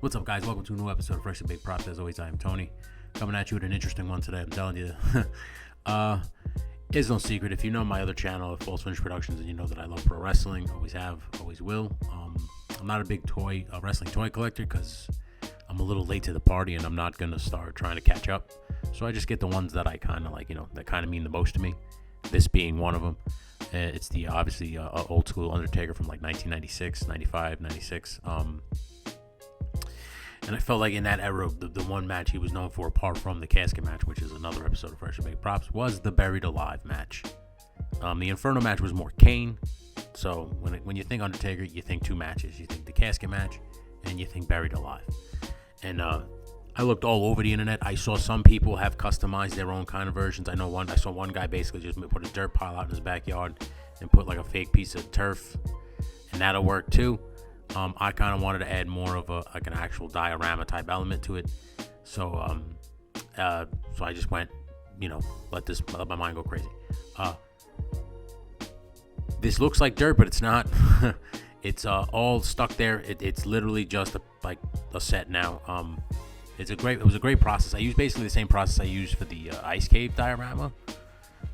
What's up, guys? Welcome to a new episode of Fresh and Big Props. As always, I am Tony, coming at you with an interesting one today. I'm telling you. It's no secret. If you know my other channel, False Finish Productions, and you know that I love pro wrestling, always have, always will. I'm not a big wrestling toy collector because I'm a little late to the party and I'm not going to start trying to catch up. So I just get the ones that I kind of like, that kind of mean the most to me. This being one of them. It's the obviously old school Undertaker from like 1996, 95, 96. And I felt like in that era, the one match he was known for, apart from the casket match, which is another episode of Fresh and Big Props, was the Buried Alive match. The Inferno match was more Kane. So when you think Undertaker, you think two matches. You think the casket match, and you think Buried Alive. And I looked all over the internet. I saw some people have customized their own kind of versions. I saw one guy basically just put a dirt pile out in his backyard and put like a fake piece of turf, and that'll work too. I kind of wanted to add more of an actual diorama type element to it. So I just went, let my mind go crazy. This looks like dirt, but it's not. It's all stuck there. It's literally just a set now. It was a great process. I used basically the same process I used for the Ice Cave diorama.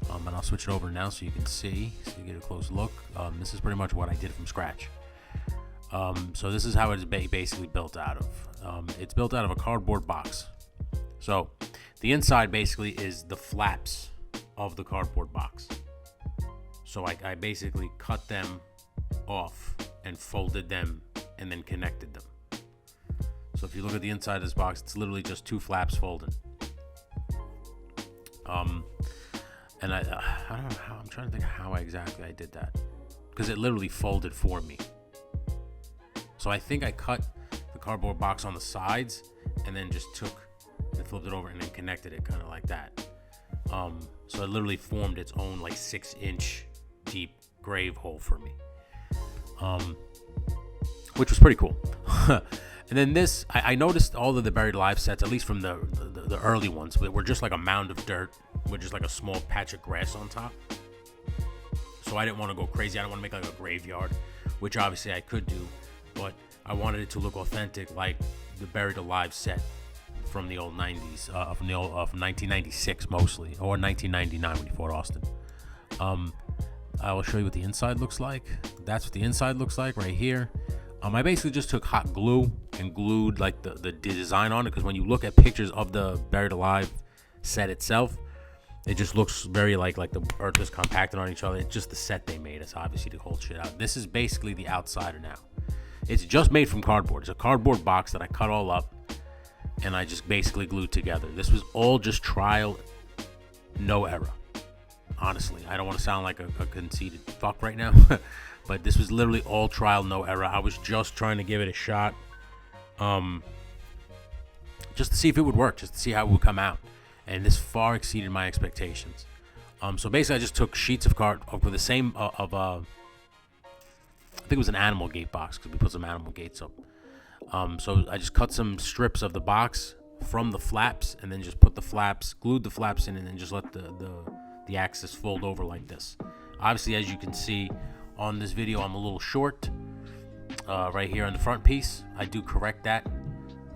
And I'll switch it over now so you can see, so you get a close look. This is pretty much what I did from scratch. So this is how it's basically built out of. It's built out of a cardboard box. So the inside basically is the flaps of the cardboard box. So I basically cut them off and folded them and then connected them. So if you look at the inside of this box, it's literally just two flaps folded. And I don't know how, I'm trying to think of how exactly I did that, because it literally folded for me. So I think I cut the cardboard box on the sides and then just took and flipped it over and then connected it kind of like that. So it literally formed its own 6-inch deep grave hole for me, which was pretty cool. And then this, I noticed all of the Buried Alive sets, at least from the early ones, were just like a mound of dirt with just like a small patch of grass on top. So I didn't want to go crazy. I don't want to make like a graveyard, which obviously I could do, but I wanted it to look authentic, like the Buried Alive set from the old 90s, from 1996 mostly, or 1999 when he fought Austin. I will show you what the inside looks like. That's what the inside looks like right here. I basically just took hot glue and glued like the design on it, because when you look at pictures of the Buried Alive set itself, it just looks very like the earth is compacted on each other. It's just the set they made. It's obviously to hold shit out. This is basically the outsider now. It's just made from cardboard. It's a cardboard box that I cut all up and I just basically glued together. This was all just trial, no error. Honestly, I don't want to sound like a conceited fuck right now, but this was literally all trial, no error. I was just trying to give it a shot, just to see if it would work, just to see how it would come out. And this far exceeded my expectations. So basically, I just took sheets of card with the same I think it was an animal gate box, because we put some animal gates up. So I just cut some strips of the box from the flaps, and then just put the flaps, glued the flaps in, and then just let the axis fold over like this. Obviously, as you can see on this video, I'm a little short right here on the front piece. I do correct that.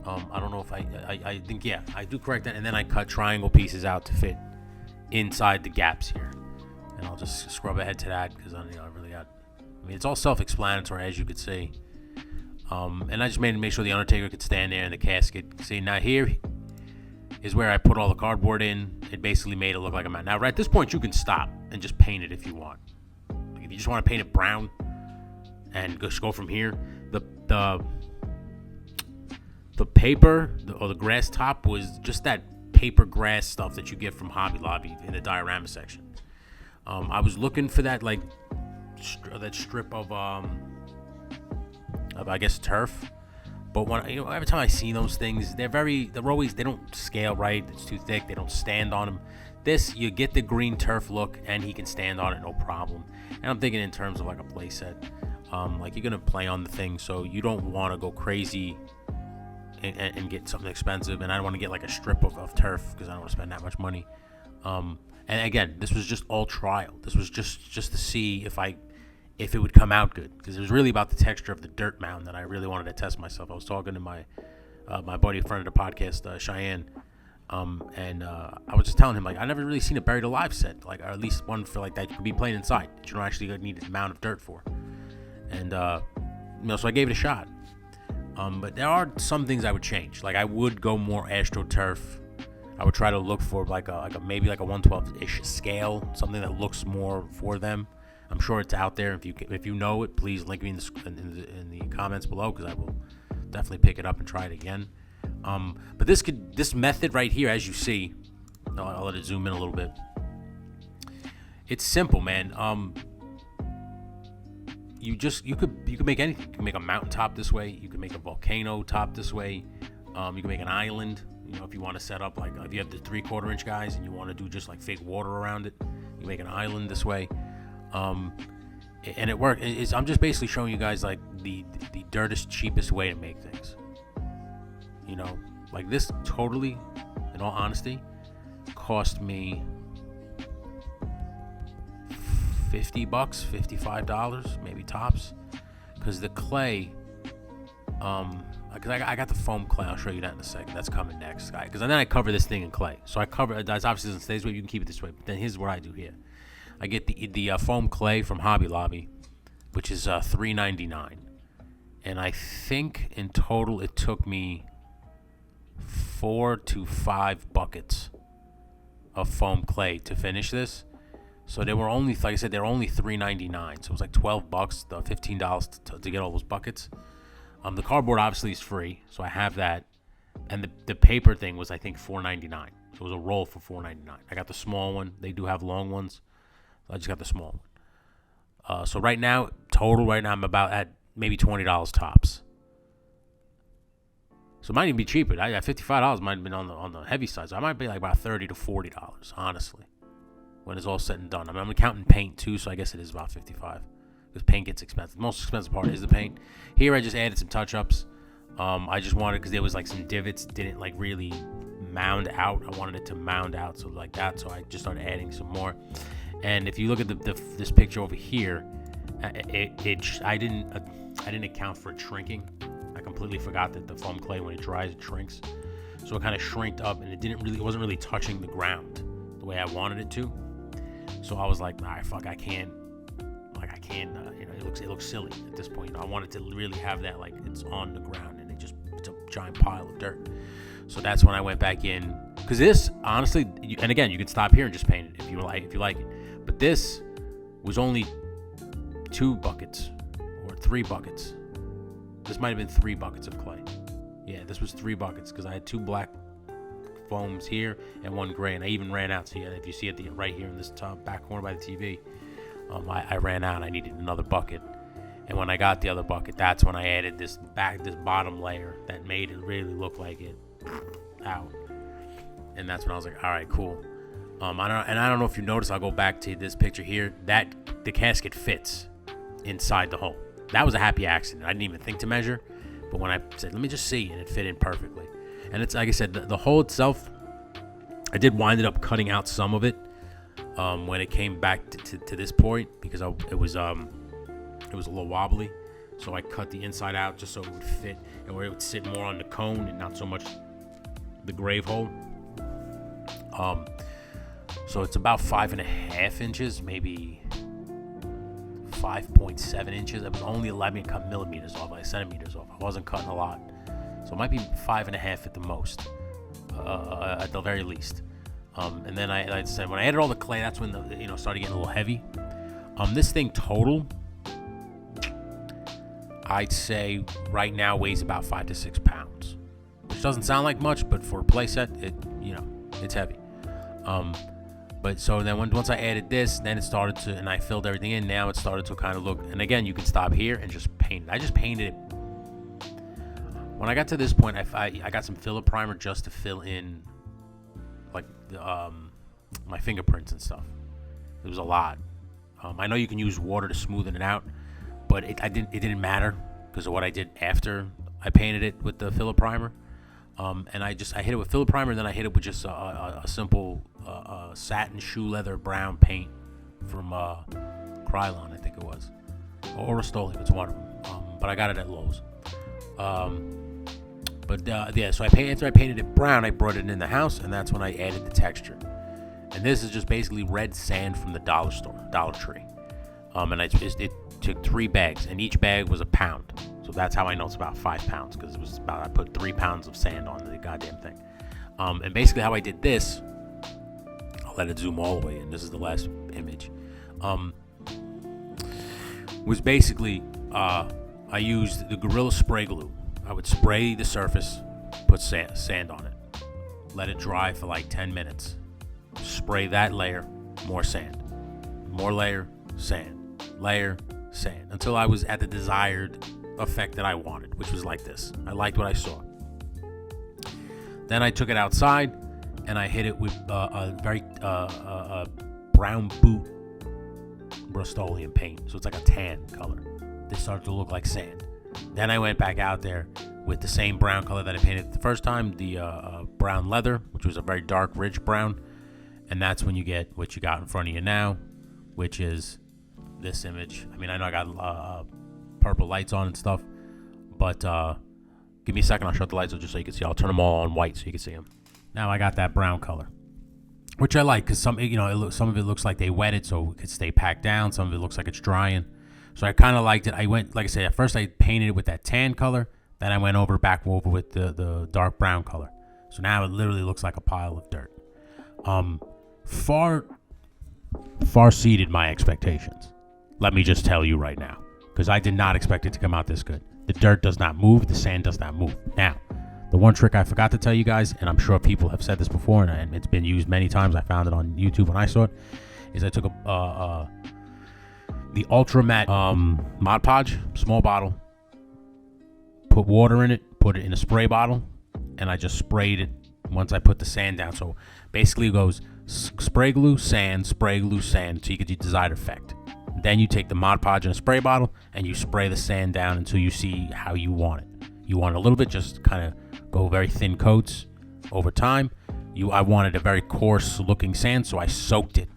I don't know if I think, yeah, I do correct that, and then I cut triangle pieces out to fit inside the gaps here. And I'll just scrub ahead to that, because I really got, it's all self-explanatory, as you could see. And I just made sure the Undertaker could stand there in the casket. See, now here is where I put all the cardboard in. It basically made it look like a mountain. Now, at this point, you can stop and just paint it if you want. Like, if you just want to paint it brown and just go from here, the paper or the grass top was just that paper grass stuff that you get from Hobby Lobby in the diorama section. I was looking for that that strip of I guess turf, but when every time I see those things, they don't scale right. It's too thick. They don't stand on them. This, you get the green turf look, and he can stand on it no problem. And I'm thinking in terms of like a play set, like you're gonna play on the thing, so you don't want to go crazy and get something expensive. And I don't want to get like a strip of turf, because I don't want to spend that much money. And again, this was just all trial. This was just to see if it would come out good, because it was really about the texture of the dirt mound that I really wanted to test myself. I was talking to my my buddy, friend of the podcast, Cheyenne. And I was just telling him, like, I never really seen a buried alive set, like, or at least one for like that you could be playing inside that you don't actually need a mound of dirt for. And so I gave it a shot. But there are some things I would change. Like, I would go more AstroTurf. I would try to look for maybe like a 1/12-ish scale, something that looks more for them. I'm sure it's out there. If you know it, please link me in the comments below, because I will definitely pick it up and try it again. But this method right here, as you see, I'll let it zoom in a little bit. It's simple, man. You could make anything. You can make a mountaintop this way. You can make a volcano top this way. You can make an island. If you want to set up, like, if you have the 3/4 inch guys and you want to do just like fake water around it, you make an island this way. And it worked. I'm just basically showing you guys like the dirtest, cheapest way to make things. Like this totally, in all honesty, cost me $50, $55, maybe tops, because the clay, because I got the foam clay. I'll show you that in a second. That's coming next, guy. Because then I cover this thing in clay. So I cover. That obviously doesn't stay this way. You can keep it this way. But then here's what I do here. I get the foam clay from Hobby Lobby, which is $3.99, and I think in total it took me 4 to 5 buckets of foam clay to finish this. So they were only, like I said, they were only $3.99. So it was like $12, the $15 to get all those buckets. The cardboard obviously is free, so I have that, and the paper thing was, I think, $4.99. So it was a roll for $4.99. I got the small one. They do have long ones. I just got the small one. So right now, I'm about at maybe $20 tops. So it might even be cheaper. $55 might have been on the heavy side. So I might be like about $30 to $40, honestly, when it's all said and done. I'm counting paint too, so I guess it is about $55. Because paint gets expensive. The most expensive part is the paint. Here I just added some touch-ups. I just wanted, because there was like some divots, didn't like really mound out. I wanted it to mound out, so like that. So I just started adding some more. And if you look at this picture over here, I didn't account for it shrinking. I completely forgot that the foam clay, when it dries, it shrinks. So it kind of shrinked up, and it wasn't really touching the ground the way I wanted it to. So I was like, all right, fuck, I can't. It looks silly at this point. I wanted to really have that, like, it's on the ground and it's a giant pile of dirt. So that's when I went back in, because this, honestly, and again, you could stop here and just paint it if you like it. But this was only 2 buckets or 3 buckets. This might have been 3 buckets of clay. Yeah, this was 3 buckets, because I had 2 black foams here and 1 gray, and I even ran out. So yeah, if you see it right here in this top back corner by the TV, I ran out. I needed another bucket, and when I got the other bucket, that's when I added this bottom layer that made it really look like it out. And that's when I was like, all right, cool. I don't know if you noticed. I'll go back to this picture here. That the casket fits inside the hole. That was a happy accident. I didn't even think to measure, but when I said, let me just see, and it fit in perfectly. And it's like I said, the hole itself, I did wind up cutting out some of it when it came back to this point, because it was a little wobbly. So I cut the inside out just so it would fit, and where it would sit more on the cone and not so much the grave hole. So it's about 5.5 inches, maybe 5.7 inches. It was only 11 millimeters off, like centimeters off. I wasn't cutting a lot. So it might be 5.5 at the most, at the very least. And then I said, when I added all the clay, that's when started getting a little heavy. This thing total, I'd say right now weighs about 5 to 6 pounds, which doesn't sound like much, but for a playset, it's heavy. But so then once I added this, then it started to, and I filled everything in. Now it started to kind of look, and again, you can stop here and just paint it. I just painted it. When I got to this point, I got some filler primer just to fill in, like, my fingerprints and stuff. It was a lot. I know you can use water to smoothen it out, but it didn't matter because of what I did after I painted it with the filler primer. And I hit it with filler primer, and then I hit it with just a simple satin shoe leather brown paint from Krylon, I think it was, or Rust-Oleum. It's one of them. But I got it at Lowe's. But yeah, so after I painted it brown, I brought it in the house, and that's when I added the texture. And this is just basically red sand from the dollar store, Dollar Tree. And it took 3 bags, and each bag was a pound. So that's how I know it's about 5 pounds, because it was about, I put 3 pounds of sand on the goddamn thing. And basically how I did this, I'll let it zoom all the way in. This is the last image. Was basically, I used the Gorilla Spray Glue. I would spray the surface, put sand on it, let it dry for like 10 minutes. Spray that layer, more sand, more layer, sand, layer, sand, until I was at the desired effect that I wanted, which was like this. I liked what I saw. Then I took it outside and I hit it with a very brown boot Rust-Oleum paint, so it's like a tan color. This started to look like sand. Then I went back out there with the same brown color that I painted the first time, the brown leather, which was a very dark, rich brown. And that's when you get what you got in front of you now, which is this image. I mean, I know I got purple lights on and stuff, but give me a second. I'll shut the lights on just so you can see. I'll turn them all on white so you can see them. Now I got that brown color, which I like, because some of it looks like they wet it so it could stay packed down. Some of it looks like it's drying. So I kind of liked it. I went, like I said, at first I painted it with that tan color. Then I went back over with the dark brown color. So now it literally looks like a pile of dirt. Far exceeded my expectations. Let me just tell you right now, because I did not expect it to come out this good. The dirt does not move. The sand does not move. Now, the one trick I forgot to tell you guys, and I'm sure people have said this before, and it's been used many times. I found it on YouTube when I saw it, is I took the Ultra Matte Mod Podge, small bottle, put water in it, put it in a spray bottle, and I just sprayed it once I put the sand down. So basically it goes spray glue, sand, so you get the desired effect. Then you take the Mod Podge in a spray bottle and you spray the sand down until you see how you want it. You want it a little bit, just kind of go very thin coats over time. I wanted a very coarse looking sand, so I soaked it.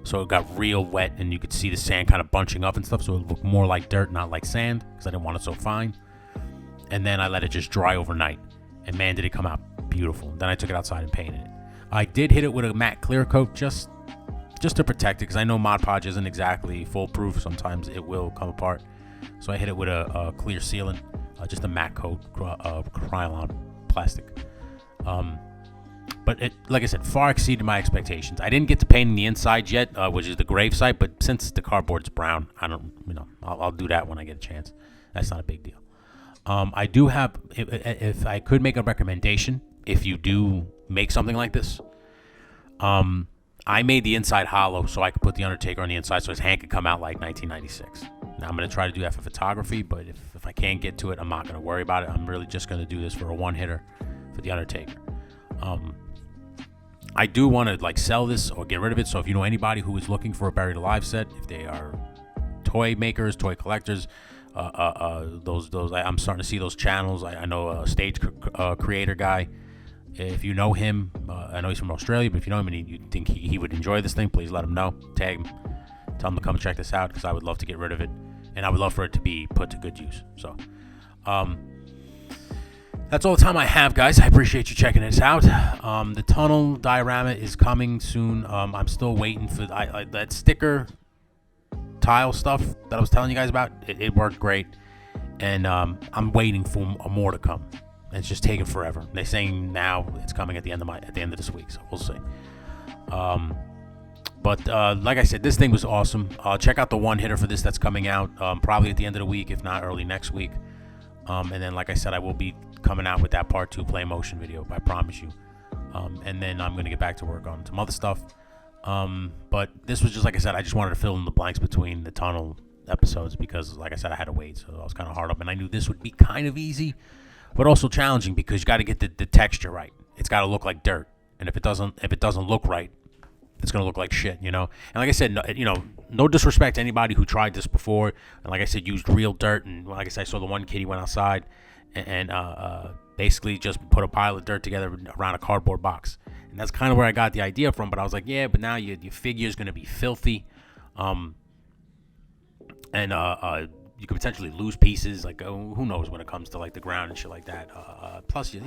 So it got real wet and you could see the sand kind of bunching up and stuff, so it looked more like dirt, not like sand, because I didn't want it so fine. And then I let it just dry overnight. And man, did it come out beautiful. Then I took it outside and painted it. I did hit it with a matte clear coat just to protect it, because I know Mod Podge isn't exactly foolproof. Sometimes it will come apart. So I hit it with a clear sealant, just a matte coat, Krylon plastic. But it, like I said, far exceeded my expectations. I didn't get to painting the inside yet, which is the grave site. But since the cardboard's brown, I'll do that when I get a chance. That's not a big deal. I do have, if I could make a recommendation, if you do make something like this, I made the inside hollow so I could put the Undertaker on the inside so his hand could come out like 1996. Now I'm going to try to do that for photography, but if I can't get to it, I'm not going to worry about it. I'm really just going to do this for a one-hitter for the Undertaker. I do want to like sell this or get rid of it, so if you know anybody who is looking for a Buried Alive set, if they are toy makers, toy collectors, those I'm starting to see those channels. I know a stage creator guy. If you know him, I know he's from Australia, but if you know him and you think he would enjoy this thing, please let him know. Tag him. Tell him to come check this out, because I would love to get rid of it, and I would love for it to be put to good use. So, that's all the time I have, guys. I appreciate you checking this out. The tunnel diorama is coming soon. I'm still waiting for that sticker tile stuff that I was telling you guys about. It worked great, and I'm waiting for more to come. And it's just taking forever. They're saying now it's coming at the end of this week, so we'll see. But like I said, this thing was awesome. Check out the one hitter for this that's coming out probably at the end of the week, if not early next week. And then, like I said, I will be coming out with that part 2 play motion video, I promise you. And then I'm going to get back to work on some other stuff. But this was just, like I said, I just wanted to fill in the blanks between the tunnel episodes, because, like I said, I had to wait, so I was kind of hard up. And I knew this would be kind of easy, but also challenging, because you got to get the texture right. It's got to look like dirt, and if it doesn't look right, it's gonna look like shit, And like I said, no disrespect to anybody who tried this before, and like I said, used real dirt. And like I said, I saw the one kid, he went outside and basically just put a pile of dirt together around a cardboard box, and that's kind of where I got the idea from. But I was like, yeah, but now your figure's gonna be filthy, and you could potentially lose pieces. Like, who knows when it comes to like the ground and shit like that. Plus, you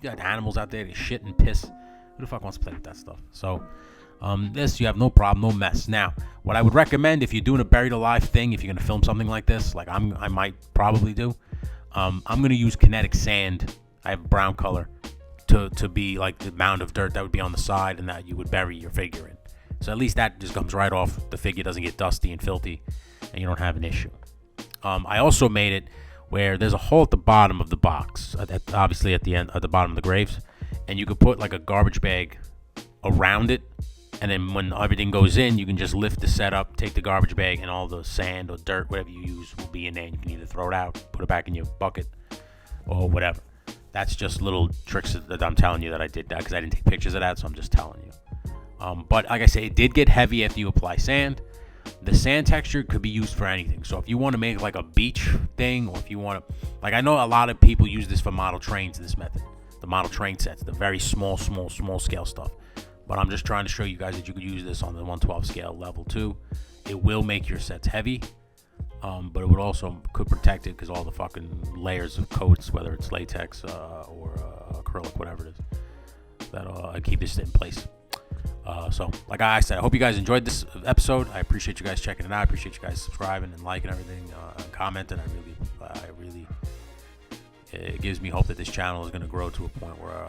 got animals out there that shit and piss. Who the fuck wants to play with that stuff? So, this you have no problem, no mess. Now, what I would recommend if you're doing a buried alive thing, if you're gonna film something like this, like I might probably do, I'm gonna use kinetic sand. I have brown color to be like the mound of dirt that would be on the side and that you would bury your figure in. So at least that just comes right off. The figure doesn't get dusty and filthy, and you don't have an issue. I also made it where there's a hole at the bottom of the box, obviously at the end, at the bottom of the graves, and you could put like a garbage bag around it, and then when everything goes in, you can just lift the set up, take the garbage bag, and all the sand or dirt, whatever you use, will be in there. And you can either throw it out, put it back in your bucket, or whatever. That's just little tricks that I'm telling you that I did that because I didn't take pictures of that, so I'm just telling you. But like I say, it did get heavy after you apply sand. The sand texture could be used for anything. So if you want to make like a beach thing, or if you want to, like I know a lot of people use this for model trains, this method. The model train sets, the very small scale stuff. But I'm just trying to show you guys that you could use this on the 1/12 scale level 2. It will make your sets heavy, but it would also could protect it because all the fucking layers of coats, whether it's latex or acrylic, whatever it is, that'll keep this in place. So, like I said, I hope you guys enjoyed this episode. I appreciate you guys checking it out. I appreciate you guys subscribing and liking everything, and commenting. I really, it gives me hope that this channel is going to grow to a point where,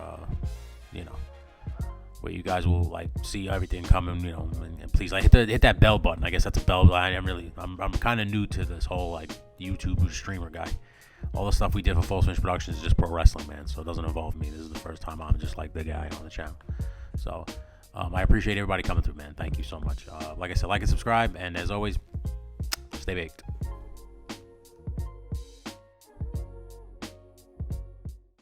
where you guys will like see everything coming, and please like hit that bell button. I guess that's a bell. I'm kind of new to this whole like YouTube streamer guy. All the stuff we did for Full Finish Productions is just pro wrestling, man. So it doesn't involve me. This is the first time I'm just like the guy on the channel. So I appreciate everybody coming through, man. Thank you so much. Like I said, like and subscribe, and as always, stay baked.